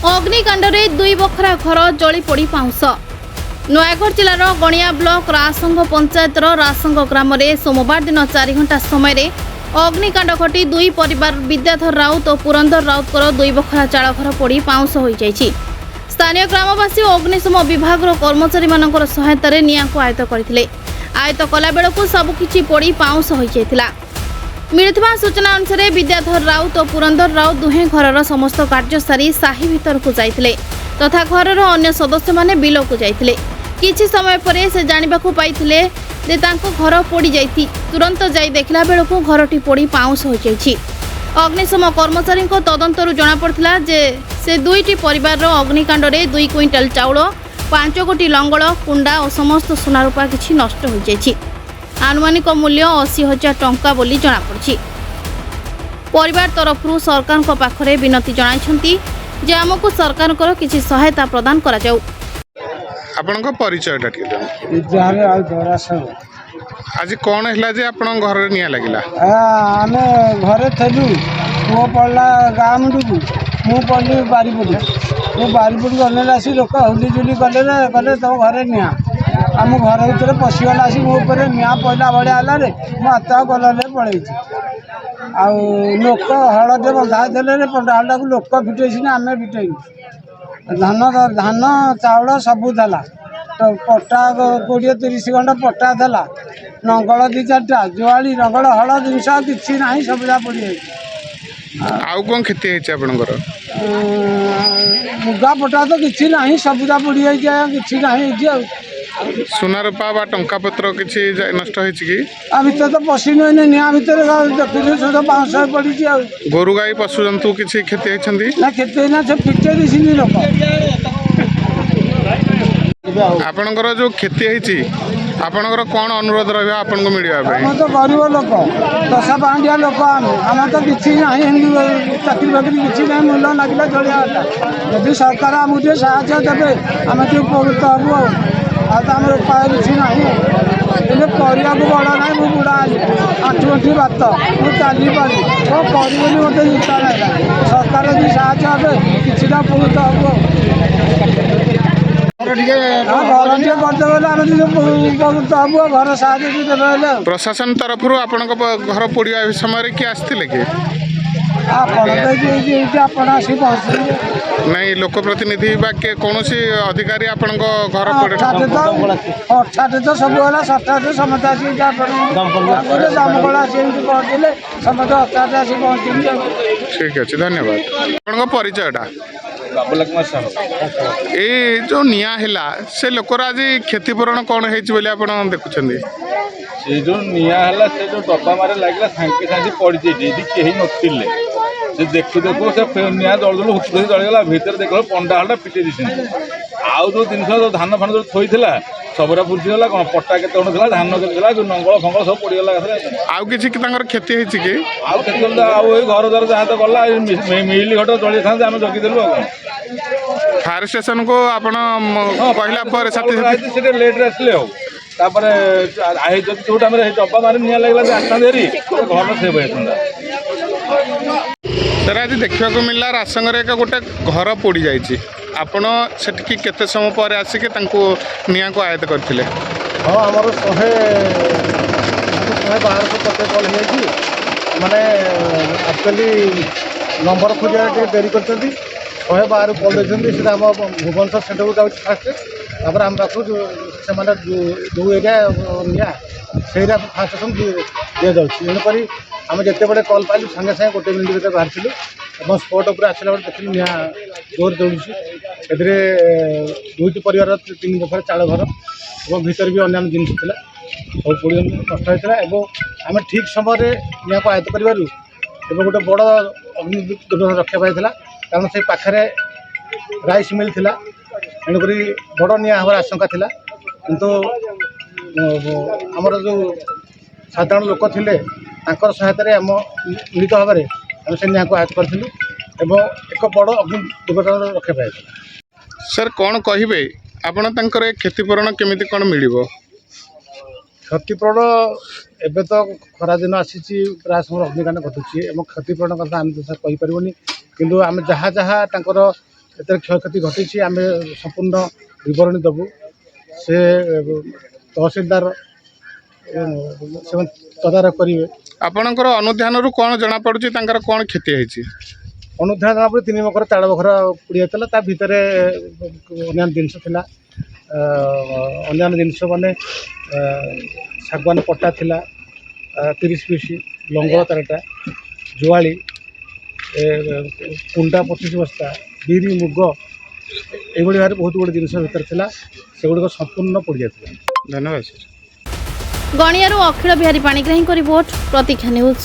अग्निकांडरे 2 बखरा घर जली पड़ी पाउंस। नयागढ़ जिलार गणिया ब्लॉक रासंग पंचायतर रासंग ग्राम में सोमवार दिन 4 घंटा समय अग्निकांड घटी 2 परिवार विद्याधर राउत और पुरंदर राउतर 2 बखरा चाल घर पड़ी पाउंस हो जाइछि। स्थानीय ग्रामवासी और अग्निशम विभाग कर्मचारी मानकर सहायतार निआं को आयत्त करथिले। आयत्त कला बेलकु सबकिछि पड़ी पाउंस हो जाइथिला। मिलुवा सूचना अनुसार विद्याधर राउत और पुरंदर राउत दुहें घरर समस्त कार्य सारी साही भीतर को जाइथिले तथा घरर अन्य सदस्य माने बिल को जाइथिले। किछि समय परे से जानिबाकु पाइथिले जे तांको घर पोड़ी जाइथि। तुरंत जाई देखला बेलकु घरटी पोड़ी पाउंस हो जाइछि। अग्निशम कर्मचारी तदंतरु जना पड़थिला जे से 2टी परिवार अग्निकांड रे 2 क्विंटाल चाउल 5 गोटी लंगल कुंडा और समस्त सोनारूपा किछि नष्ट हो जाइछि। आनुमानिक मूल्य 80,000 टंका बोली जना पड़छि। परिवार तरफरु सरकार को पाखरे विनती जणाइछंती जे हमकु सरकार को किछि सहायता प्रदान करा जाऊ। आपनका परिचयटा ठीक दे जाने आ दरासन आज कोन हैला जे आपन घर रे निया लागिला आमे घरे थलु मो पड़ला गामडू मु पड़ली बारीपुर मु बारीपुर गले आसी लोक हुली जुली गले तो घरे निया आम घर भर पशिगला आसी मो ऊपर निया पड़ा भाया है मो हाथ गले पड़े लोक हलदे बंधा देले पंडाल को लोक फिटे आम फिटे धान धान चाउल सबू था तो पट्टा 20-30 घंटा पट्टा था नंगल 2-4टा जुआली नंगल हल जिनस किसी ना सबुजा पड़ आउ कोन खेती है आपनकर मुगा पट्टा तो किसी ना सबुजा पड़ किसी ना सोना रूपा बा टंका पत्र किछि नष्ट होइछि कि आ भीतर तो पशिनु निया भीतर देखुछु सब 500 पड़ी गोरु गाई पशु जंतु किछि खेती होइछंती ना खेती ना सब फिटे दिसिनी लोक आपनकर जो खेती होइछि आपनकर कोन अनुरोध रहबा आपनको मिलिबा भाई हम तो गरीब लोक दशा पांडिया लोक आम तो किसी ना चाकरी बाकरी किसी ना मूल्य लगे चलिया यदि सरकार आमको साहय देवे आम उपकृत हबू आम उपाय किसी ना करने बड़ा ना मुझे बुढ़ा 8 बात मुझे चली पारि कौन कर मत चिंता ना सरकार यदि साहय हे कि उपकृत हबू घर साहय प्रशासन तरफ घर पोड़िया समय किए आसते कि नहीं लोक प्रतिनिधि बा के कौन अधिकारी आपण घर हठात तो सब सठात समस्त आसिक दमकल पहुँचे समस्त हठात आसिक पहुँचे। ठीक अच्छे धन्यवाद। आप परिचयटा बाबुला कुमार साहू ये जो निया हैला से लोकर आज क्षतिपूरण कौन है देखुं से जो निया है से जो डब्बा मारे लगे सागे सागे पड़ जाइए कहीं नथिले से देखु देखु से निया जल जल हुच जलगला भर देख पंडा हल्टा पिटे दी आउ जो जिन धान फान जो थोई सबरा फुर्सीगला कौन पट्टा के धान के जो नंगल फंगल सब पड़गला आउ किसी क्षति होती कि आउ क्षति आउ घर द्वार जहाँ तो गला मिली घट जली था आम जगिदेलु फायर स्टेशन को आप कहला लेट्रे आसले तापर जो टाइम डब्बा मारे निया लगला आसता देरी घर सेव होता सर आज देखा मिलला रासंगर एक गोटे घर पोड़ी जाइए आपण सेठिकी केते समय पर आसिक निया को आयत्त करथिले हाँ आमर 100-1200 कल माने एक्चुअली नंबर खोजा डेरी कर 112 कल देते आम भुवनेश्वर सेंटर को जाऊँ फास्ट तापर आम पाखु जो एरिया निया से फास्ट दि जाऊँ तेणुक आम जिते बड़े कल पाइलु सागे सागे गोटे मिनिट भर बाहर और स्पट उपर आसला बेटे देखिए निया जोर दौड़ी से 2टी परिवार 3 बखर चाल घर और भीतर भी अन्य जिन था सब पोड़ नष्ट होता है आम ठीक समय निया को आयत्त कर गोटे बड़ अग्नि दुर्घटना रक्षा पाई कारण से पाखे राइस मिल था तेणुक बड़ निया हमार आशंका था किंतु आमर जो साधारण लोक थे सहायतार आम मिलित भाव में आम से निया को आयत्त करूँ एक बड़ अग्नि दुर्घटना रक्षा पाई सर कौन कहे आपण तांकर क्षतिपूरण केमिति कौन मिल क्षतिपूरण एवं तो खरा दिन आसी प्राय समय अग्निकांड घटुची क्षतिपूरण कथा आम तो कहीपर किंतु आम जहाँ जहाँ ଏଥିରେ କ୍ଷୟକ୍ଷତି ଘଟିଛି ଆମେ ସମ୍ପୂର୍ଣ୍ଣ ବିବରଣୀ ଦେବୁ। ସେ ତହସିଲଦାର ସେମାନେ ତଦାରଖ କରିବେ। ଆପଣଙ୍କର ଅନୁଧ୍ୟାନରୁ କ'ଣ ଜଣାପଡ଼ୁଛି ତାଙ୍କର କ'ଣ କ୍ଷତି ହେଇଛି? ଅନୁଧ୍ୟାନ ଜଣାପଡ଼ି 3 ବଖରା ଚାଳ ବଖରା ପୋଡ଼ି ଯାଇଥିଲା। ତା ଭିତରେ ଅନ୍ୟାନ୍ୟ ଜିନିଷ ଥିଲା। ଅନ୍ୟାନ୍ୟ ଜିନିଷ ମାନେ ଶାଗୁଆନ ପଟା ଥିଲା 30 ପିସ୍, ଲଙ୍ଗଳ 4ଟା, ଜୁଆଳି, କୁଣ୍ଡା 25 ବସ୍ତା, ବିରି ମୁଗ ଏଇଭଳି ଭାବରେ ବହୁତ ଗୁଡ଼ିଏ ଜିନିଷ ଭିତରେ ଥିଲା। ସେଗୁଡ଼ିକ ସମ୍ପୂର୍ଣ୍ଣ ପୋଡ଼ି ଯାଇଥିଲା। ଧନ୍ୟବାଦ ସାର୍। ଗଣିଆରୁ ଅଖିଳ ବିହାରୀ ପାଣିଗ୍ରାହୀଙ୍କ ରିପୋର୍ଟ, ପ୍ରତୀକ୍ଷା ନ୍ୟୁଜ୍।